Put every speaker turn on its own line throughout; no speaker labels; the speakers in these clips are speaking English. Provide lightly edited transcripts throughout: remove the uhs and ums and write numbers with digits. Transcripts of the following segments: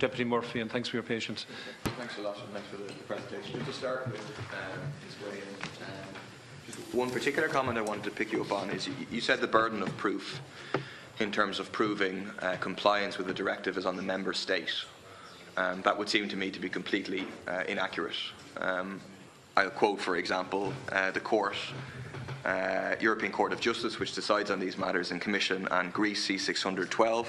Deputy Murphy, and thanks for your patience.
Thanks a lot, and thanks for the presentation. Just to start with, one particular comment I wanted to pick you up on is you said the burden of proof in terms of proving compliance with the directive is on the member state. That would seem to me to be completely inaccurate. I'll quote, for example, the court, European Court of Justice, which decides on these matters in Commission and Greece C612,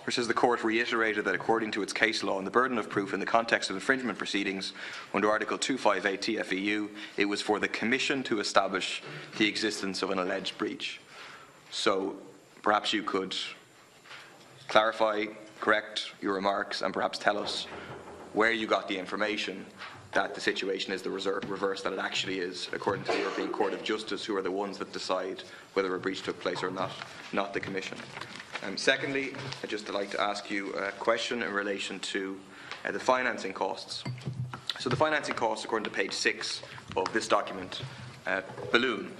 which says the court reiterated that according to its case law and the burden of proof in the context of infringement proceedings under Article 258 TFEU, it was for the Commission to establish the existence of an alleged breach. So perhaps you could clarify, correct your remarks, and perhaps tell us where you got the information that the situation is the reverse that it actually is, according to the European Court of Justice, who are the ones that decide whether a breach took place or not the Commission. Secondly, I'd just like to ask you a question in relation to the financing costs. So the financing costs, according to page 6 of this document, balloon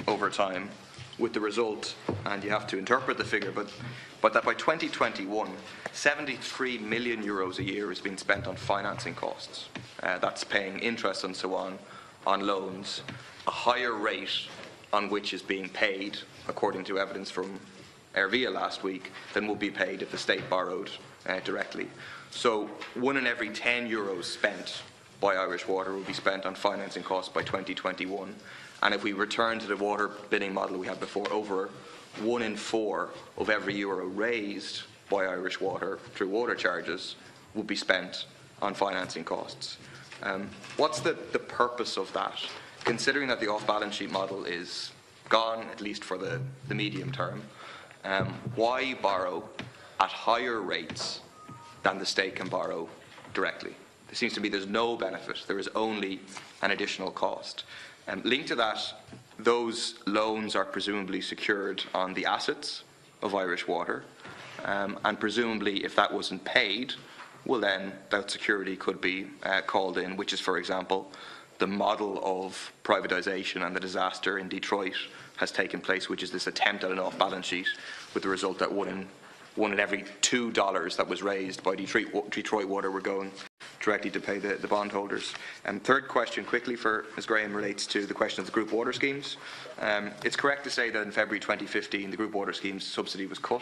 over time, with the result, and you have to interpret the figure, but that by 2021, 73 million euros a year is being spent on financing costs. That's paying interest and so on loans, a higher rate on which is being paid, according to evidence from Vella last week, than will be paid if the state borrowed directly. So 1 in every 10 euros spent by Irish Water will be spent on financing costs by 2021. And if we return to the water bidding model we had before, over 1 in 4 of every euro raised by Irish Water through water charges will be spent on financing costs. What's the purpose of that, considering that the off-balance sheet model is gone, at least for the medium term? Why borrow at higher rates than the state can borrow directly? There seems to be there's no benefit. There is only an additional cost. Linked to that, those loans are presumably secured on the assets of Irish Water, and presumably if that wasn't paid, well then that security could be called in, which is, for example, the model of privatisation and the disaster in Detroit has taken place, which is this attempt at an off-balance sheet, with the result that one in every $2 that was raised by Detroit Water were going directly to pay the bondholders. Third question, quickly, for Ms Graham, relates to the question of the group water schemes. It's correct to say that in February 2015 the group water schemes subsidy was cut,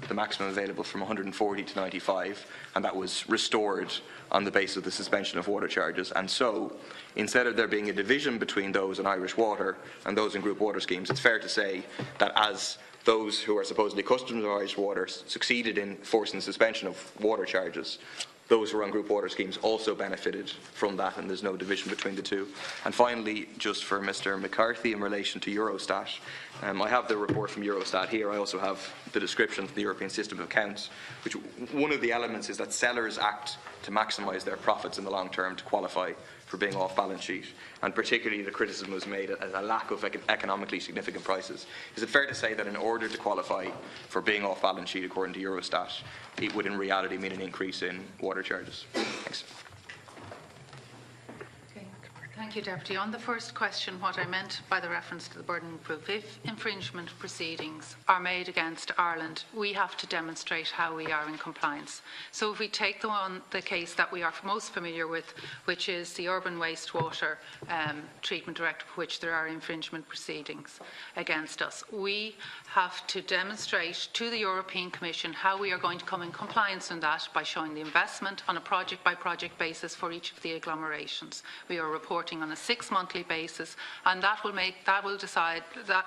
the maximum available from 140 to 95, and that was restored on the basis of the suspension of water charges. And so, instead of there being a division between those in Irish Water and those in group water schemes, it's fair to say that as those who are supposedly customers of Irish Water succeeded in forcing the suspension of water charges, those who are on group water schemes also benefited from that, and there's no division between the two. And finally, just for Mr McCarthy, in relation to Eurostat, I have the report from Eurostat here. I also have the description of the European System of Accounts, which one of the elements is that sellers act to maximise their profits in the long term to qualify for being off balance sheet, and particularly the criticism was made at a lack of economically significant prices. Is it fair to say that in order to qualify for being off balance sheet according to Eurostat, it would in reality mean an increase in water charges? Thanks.
Thank you, Deputy. On the first question, what I meant by the reference to the burden of proof, if infringement proceedings are made against Ireland, we have to demonstrate how we are in compliance. So if we take the case that we are most familiar with, which is the Urban Wastewater Treatment Directive, which there are infringement proceedings against us, we have to demonstrate to the European Commission how we are going to come in compliance on that by showing the investment on a project-by-project basis for each of the agglomerations. We are reporting on a 6-monthly basis, and that will decide that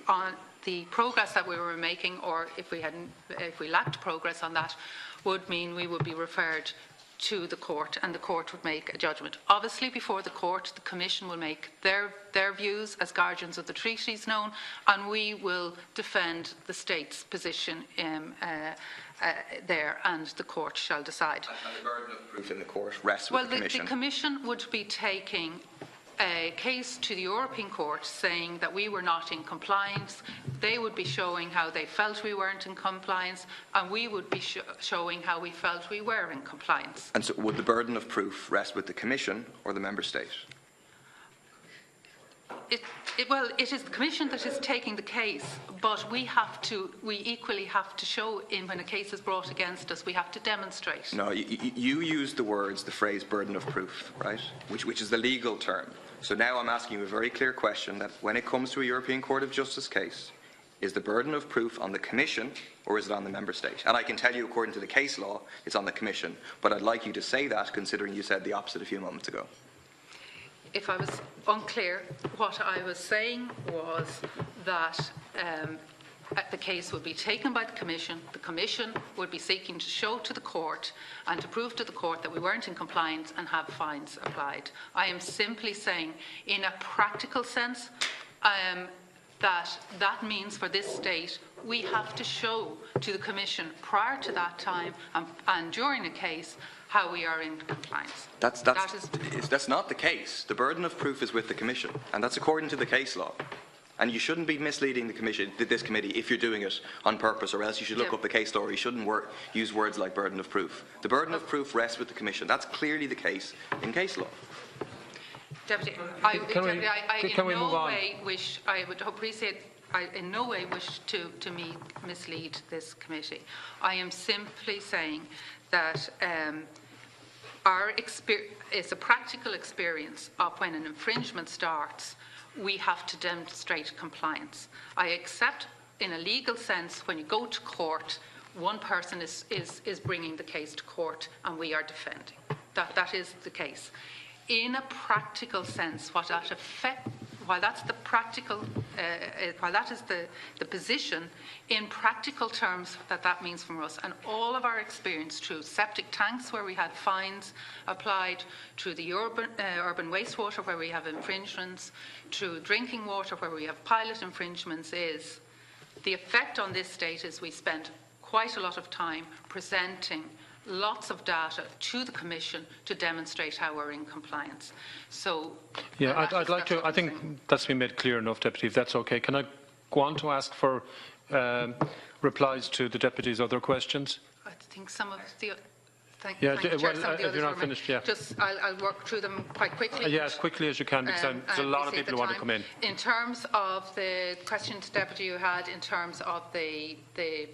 on the progress that we were making, or if we lacked progress on that, would mean we would be referred to the court, and the court would make a judgment. Obviously, before the court, the Commission will make their views as guardians of the treaties known, and we will defend the state's position there, and the court shall decide.
And the burden of proof in the court rests with the Commission?
Well, the Commission would be taking a case to the European Court saying that we were not in compliance. They would be showing how they felt we weren't in compliance, and we would be showing how we felt we were in compliance.
And so would the burden of proof rest with the Commission or the Member State?
Well, it is the Commission that is taking the case, but we equally have to show when a case is brought against us, we have to demonstrate.
No, you used the phrase burden of proof, right, which is the legal term. So now I'm asking you a very clear question that when it comes to a European Court of Justice case, is the burden of proof on the Commission or is it on the Member State? And I can tell you, according to the case law, it's on the Commission, but I'd like you to say that, considering you said the opposite a few moments ago.
If I was unclear, what I was saying was that the case would be taken by the Commission would be seeking to show to the court and to prove to the court that we weren't in compliance and have fines applied. I am simply saying, in a practical sense, that means for this state we have to show to the Commission prior to that time and during a case how we are in compliance.
That's not the case. The burden of proof is with the Commission, and that's according to the case law. And you shouldn't be misleading the Commission, this committee, if you're doing it on purpose, or else you should look up the case law, or you shouldn't use words like burden of proof. The burden of proof rests with the Commission. That's clearly the case in case law.
Deputy, I in no way wish to mislead this committee. I am simply saying that it's a practical experience of when an infringement starts, we have to demonstrate compliance. I accept, in a legal sense, when you go to court, one person is bringing the case to court and we are defending. That is the case. In a practical sense, while that is the position, in practical terms, that means for us, and all of our experience through septic tanks where we had fines applied, through the urban wastewater where we have infringements, through drinking water where we have pilot infringements, is the effect on this state is we spent quite a lot of time presenting lots of data to the Commission to demonstrate how we're in compliance. So,
yeah, I'd like to. I think that's been made clear enough, Deputy. If that's okay, can I go on to ask for replies to the Deputy's other questions?
I think some of the. Thank
if
you're
not finished, yeah.
Just, I'll work through them quite quickly.
Yeah, as quickly as you can, because there's a lot of people who want to come in.
In terms of the questions, Deputy, you had in terms of the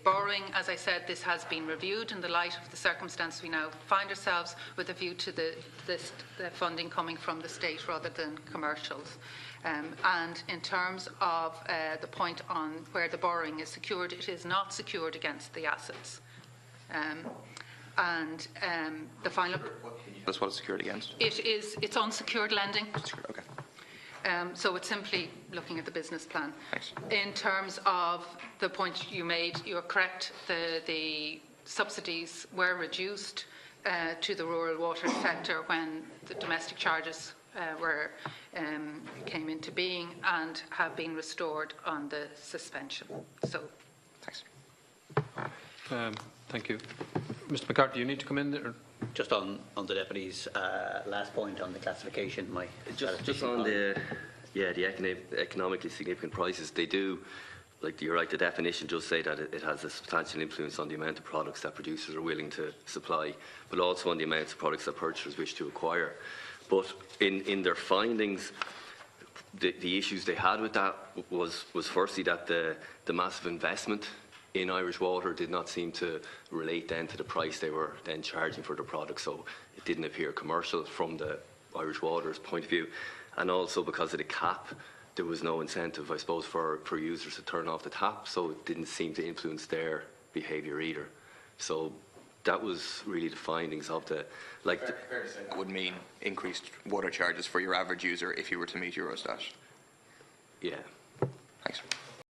borrowing, as I said, this has been reviewed in the light of the circumstance we now find ourselves, with a view to the funding coming from the state rather than commercials. And in terms of the point on where the borrowing is secured, it is not secured against the assets. And the final.
That's what it's secured against.
It's unsecured lending.
Okay.
So it's simply looking at the business plan.
Thanks.
In terms of the point you made, you're correct. The subsidies were reduced to the rural water sector when the domestic charges came into being, and have been restored on the suspension. So,
thanks.
Thank you. Mr. McCarthy, do you need to come in there?
Just on the Deputy's last point on the classification,
just on the economically significant prices, they do, like you're right, the definition does say that it has a substantial influence on the amount of products that producers are willing to supply, but also on the amounts of products that purchasers wish to acquire. But in their findings, the issues they had with that was firstly that the massive investment in Irish Water did not seem to relate then to the price they were then charging for the product, so it didn't appear commercial from the Irish Water's point of view. And also because of the cap, there was no incentive, I suppose, for users to turn off the tap, so it didn't seem to influence their behaviour either. So that was really the findings of the... Fair to say
that would mean increased water charges for your average user if you were to meet Eurostat.
Yeah.
Thanks.